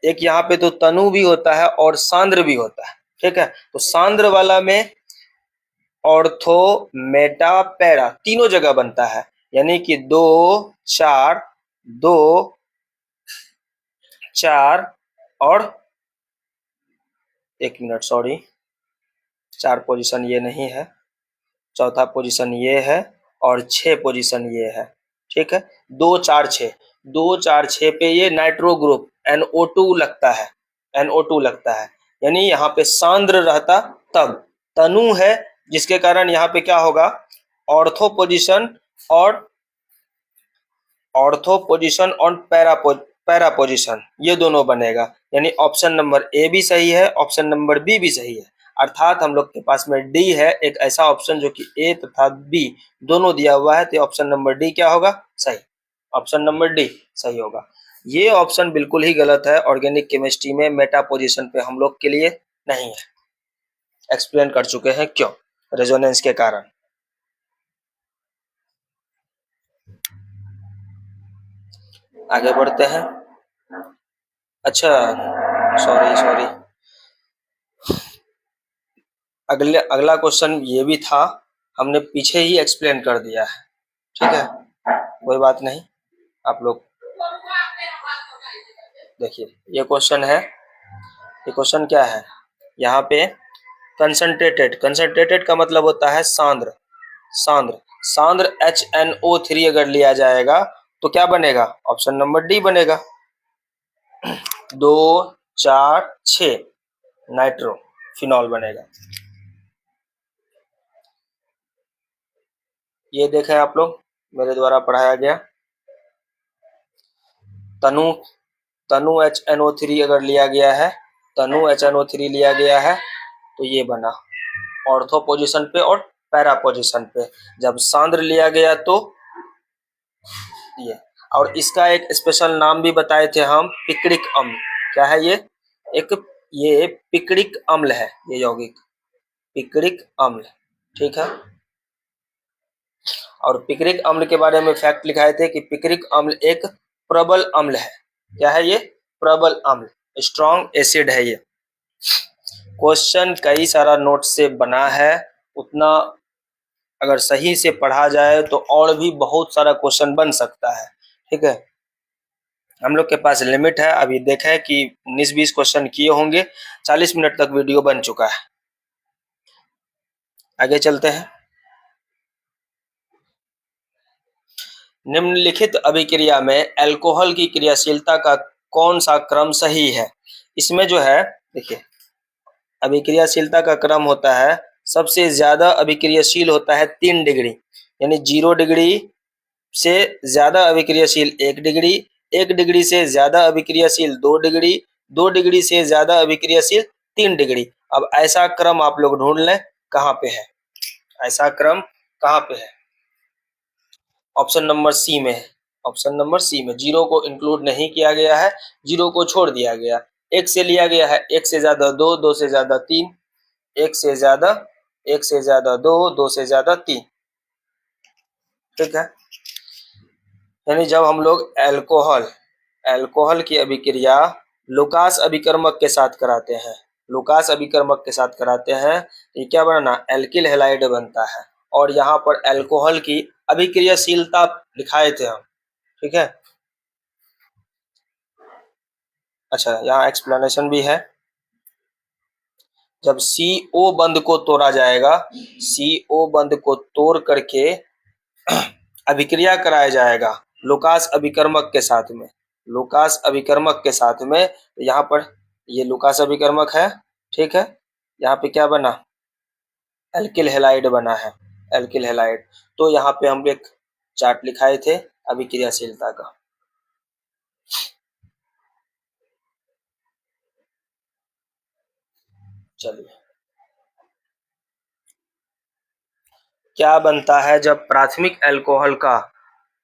एक यहाँ पे तो तनु भी होता है और सांद्र भी होता है, ठीक है। तो सांद्र वाला में ऑर्थो मेटा पैरा तीनों जगह बनता है, यानी कि 2 4 2 4 और 1 मिनट सॉरी 4 पोजीशन ये नहीं है, चौथा पोजीशन ये है और 6 पोजीशन ये है, ठीक है। 2 4 6 2 4 6 पे ये नाइट्रो ग्रुप NO2 लगता है, NO2 लगता है, यानी यहाँ पे सांद्र रहता तब तनु है, जिसके कारण यहाँ पे क्या होगा ऑर्थो पोजीशन और पैरा पोजीशन ये दोनों बनेगा, यानी ऑप्शन नंबर ए भी सही है, ऑप्शन नंबर बी भी सही है। अर्थात हम लोग के पास में डी है एक ऐसा ऑप्शन जो कि ए तथा बी दोनों दिया हुआ है, तो ऑप्शन नंबर डी क्या होगा सही, ऑप्शन नंबर डी सही होगा। ये ऑप्शन बिल्कुल ही गलत है, ऑर्गेनिक केमिस्ट्री में मेटा पोजीशन पे हम लोग के लिए नहीं है, एक्सप्लेन कर चुके हैं क्यों, रेजोनेंस के कारण। आगे बढ़ते हैं। अच्छा सॉरी अगला क्वेश्चन ये भी था, हमने पीछे ही एक्सप्लेन कर दिया है, ठीक है, कोई बात नहीं। आप लोग देखिए ये क्वेश्चन है, ये क्वेश्चन क्या है, यहाँ पे कंसंट्रेटेड का मतलब होता है सांद्र, सांद्र HNO3 अगर लिया जाएगा तो क्या बनेगा, ऑप्शन नंबर डी बनेगा, 2 4 6 नाइट्रो फिनॉल बनेगा। ये देखें आप लोग मेरे द्वारा पढ़ाया गया तनु HNO3 अगर लिया गया है, तनु HNO3 लिया गया है तो ये बना ऑर्थो पोजीशन पे और पैरा पोजीशन पे, जब सांद्र लिया गया तो ये, और इसका एक स्पेशल नाम भी बताए थे हम, पिक्रिक अम्ल। क्या है ये, ये पिक्रिक अम्ल है, ये यौगिक पिक्रिक अम्ल, ठीक है। और पिक्रिक अम्ल के बारे में फैक्ट लिखाए थे कि पिक्रिक अम्ल एक प्रबल अम्ल है। क्या है ये, प्रबल अम्ल, स्ट्रॉन्ग एसिड है ये। क्वेश्चन कई सारा नोट से बना है, उतना अगर सही से पढ़ा जाए तो और भी बहुत सारा क्वेश्चन बन सकता है, ठीक है। हम लोग के पास लिमिट है, अभी देखें कि 19-20 क्वेश्चन किए होंगे, 40 मिनट तक वीडियो बन चुका है। आगे चलते हैं। निम्नलिखित अभिक्रिया में अल्कोहल की क्रियाशीलता का कौन सा क्रम सही है। इसमें जो है देखिए अभिक्रियाशीलता का क्रम होता है, सबसे ज्यादा अभिक्रियाशील होता है 3 डिग्री, यानी 0 डिग्री से ज्यादा अभिक्रियाशील 1 डिग्री, 1 डिग्री से ज्यादा अभिक्रियाशील 2 डिग्री, 2 डिग्री से ज्यादा अभिक्रियाशील 3 डिग्री। अब ऐसा क्रम आप लोग ढूंढ लें कहाँ पे है, ऐसा क्रम कहाँ पे है, ऑप्शन नंबर सी में है, ऑप्शन नंबर सी में 0 को इंक्लूड नहीं किया गया है, 0 को छोड़ दिया गया, 1 से लिया गया है, 1 से ज्यादा 2, 2 से ज्यादा 3, 1 से ज्यादा 2, 2 से ज्यादा 3, ठीक है। यानी जब हम लोग अल्कोहल की अभिक्रिया लुकास अभिकर्मक के साथ कराते हैं, लुकास अभिकर्मक के साथ कराते हैं, ये क्या बनना, एल्किल हैलाइड बनता है। और यहाँ पर अल्कोहल की अभिक्रियाशीलता दिखाए थे हम, ठीक है। अच्छा यहाँ एक्सप्लेनेशन भी है, जब CO बंध को तोड़ा जाएगा, CO बंध को तोड़ करके अभिक्रिया कराया जाएगा लुकास अभिकर्मक के साथ में, लुकास अभिकर्मक के साथ में, यहाँ पर ये लुकास अभिकर्मक है, ठीक है। यहाँ पे क्या बना, एल्किल हैलाइड बना है, एल्किल हैलाइड। तो यहाँ पे हम एक चार्ट लिखाए थे अभिक्रियाशीलता का। चलिए, क्या बनता है जब प्राथमिक अल्कोहल का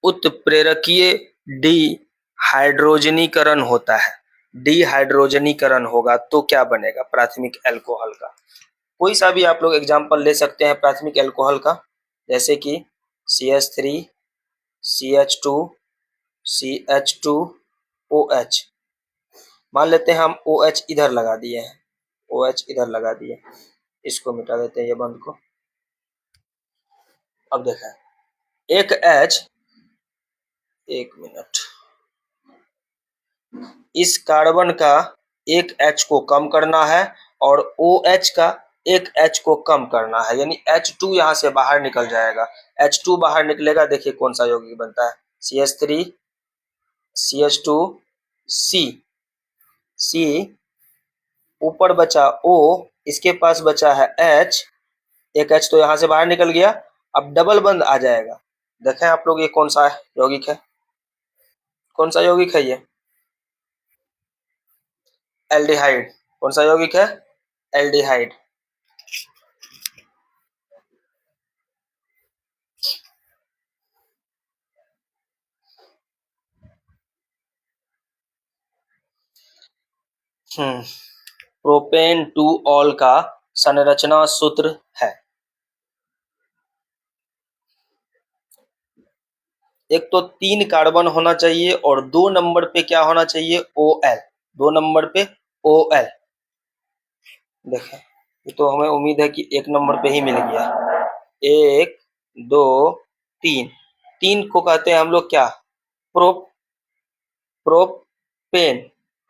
उत्प्रेरकीय डिहाइड्रोजनीकरण होता है, डिहाइड्रोजनीकरण होगा तो क्या बनेगा प्राथमिक अल्कोहल का। कोई सा भी आप लोग एग्जांपल ले सकते हैं प्राथमिक अल्कोहल का, जैसे कि CH3, CH2, CH2OH। मान लेते हैं हम OH इधर लगा दिए हैं, OH इधर लगा दिए, इसको मिटा देते हैं ये बंद को। अब देखा एक H, एक मिनट, इस कार्बन का एक H को कम करना है और OH का एक H को कम करना है, यानी H2 यहाँ से बाहर निकल जाएगा। H2 बाहर निकलेगा, देखिए कौन सा यौगिक बनता है, CH3, CH2, C, ऊपर बचा O, इसके पास बचा है H, एक H तो यहाँ से बाहर निकल गया, अब डबल बंद आ जाएगा। देखें आप लोग ये कौन सा यौगिक है, कौन सा यौगिक है ये, एल्डिहाइड। कौन सा यौगिक है, एल्डिहाइड। प्रोपेन टू ऑल का संरचना सूत्र है, एक तो 3 कार्बन होना चाहिए और 2 नंबर पे क्या होना चाहिए, OL, 2 नंबर पे OL। देखें ये तो हमें उम्मीद है कि 1 नंबर पे ही मिल गया, 1 2 3, 3 को कहते हैं हम लोग क्या, प्रोपेन,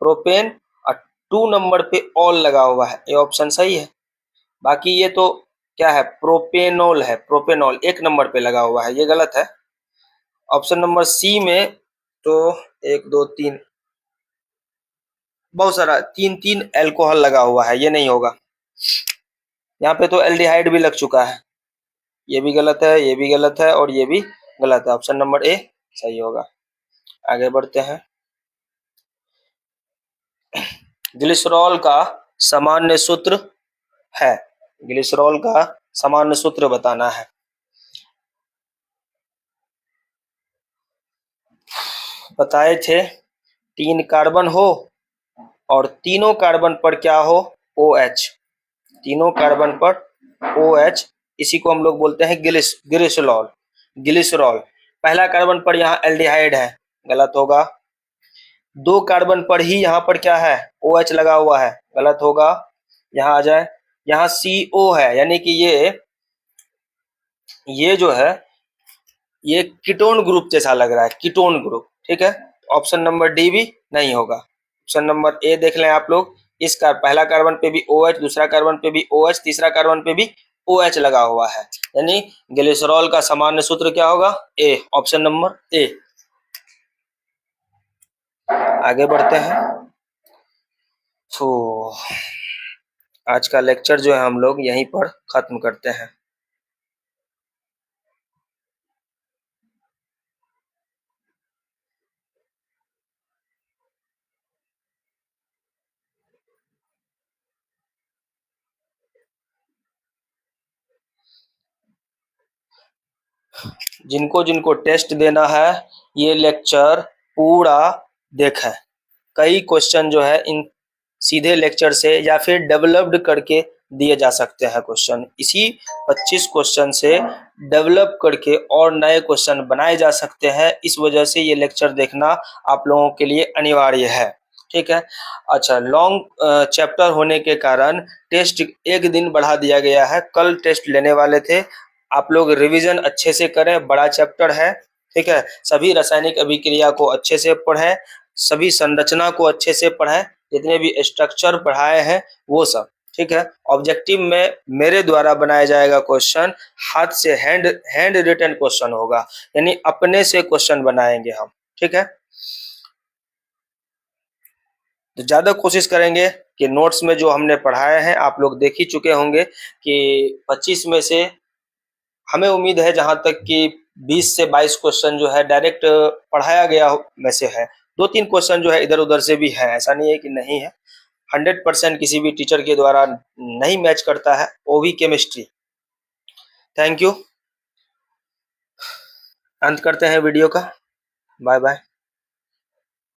प्रोपेन, और 2 नंबर पे ऑल लगा हुआ है, ये ऑप्शन सही है। बाकी ये तो क्या है, प्रोपेनॉल है, प्रोपेनॉल 1 नंबर पे लगा हुआ है, ये गलत है। ऑप्शन नंबर सी में तो 1 2 3 बहुत सारा 3 अल्कोहल लगा हुआ है, ये नहीं होगा। यहाँ पे तो एल्डिहाइड भी लग चुका है, ये भी गलत है, ये भी गलत है और ये भी गलत है। ऑप्शन नंबर ए सही होगा। आगे बढ़ते हैं। ग्लिसरॉल का सामान्य सूत्र है, ग्लिसरॉल का सामान्य सूत्र बताना है। बताए थे 3 कार्बन हो और तीनों कार्बन पर क्या हो, OH, तीनों कार्बन पर OH, इसी को हम लोग बोलते हैं ग्लिसरॉल, ग्लिसरॉल। पहला कार्बन पर यहाँ एल्डिहाइड है, गलत होगा। 2 कार्बन पर ही यहाँ पर क्या है, OH लगा हुआ है, गलत होगा। यहाँ आ जाए, यहाँ CO है, यानी कि ये जो है ये कीटोन ग्रुप जैसा लग रहा है, कीटोन ग्रुप, ठीक है। ऑप्शन नंबर डी भी नहीं होगा। ऑप्शन नंबर ए देख लें आप लोग, इस पहला कार्बन पे भी OH, दूसरा कार्बन पे भी OH, तीसरा कार्बन पे भी OH लगा हुआ है, यानी ग्लिसरॉल का सामान्य सूत्र क्या होगा, ए, ऑप्शन नंबर ए। आगे बढ़ते हैं। तो आज का लेक्चर जो है हम लोग यहीं पर खत्म करते हैं। जिनको जिनको टेस्ट देना है ये लेक्चर पूरा देखें। कई क्वेश्चन जो है इन सीधे लेक्चर से या फिर डेवलप्ड करके दिए जा सकते हैं क्वेश्चन, इसी 25 क्वेश्चन से डेवलप करके और नए क्वेश्चन बनाए जा सकते हैं। इस वजह से ये लेक्चर देखना आप लोगों के लिए अनिवार्य है, ठीक है। अच्छा, लॉन्ग चैप्टर होने के कारण टेस्ट एक दिन बढ़ा दिया गया है, कल टेस्ट लेने वाले थे। आप लोग रिवीजन अच्छे से करें, बड़ा चैप्टर है, ठीक है। सभी रासायनिक अभिक्रिया को अच्छे से पढ़ें, सभी संरचना को अच्छे से पढ़ें, जितने भी स्ट्रक्चर पढ़ाए हैं वो सब, ठीक है। ऑब्जेक्टिव में मेरे द्वारा बनाया जाएगा क्वेश्चन, हाथ से हैंड रिटन क्वेश्चन होगा, यानी अपने से क्वेश्चन बनाएंगे हम, ठीक है। तो ज्यादा कोशिश करेंगे कि नोट्स में जो हमने पढ़ाए हैं आप लोग देख ही चुके होंगे कि 25 में से हमें उम्मीद है जहां तक कि 20 से 22 क्वेश्चन जो है डायरेक्ट पढ़ाया गया में से है। 2-3 क्वेश्चन जो है इधर उधर से भी है, ऐसा नहीं है कि नहीं है। 100% किसी भी टीचर के द्वारा नहीं मैच करता है, वो भी केमिस्ट्री। Thank you. अंत करते हैं वीडियो का। Bye bye.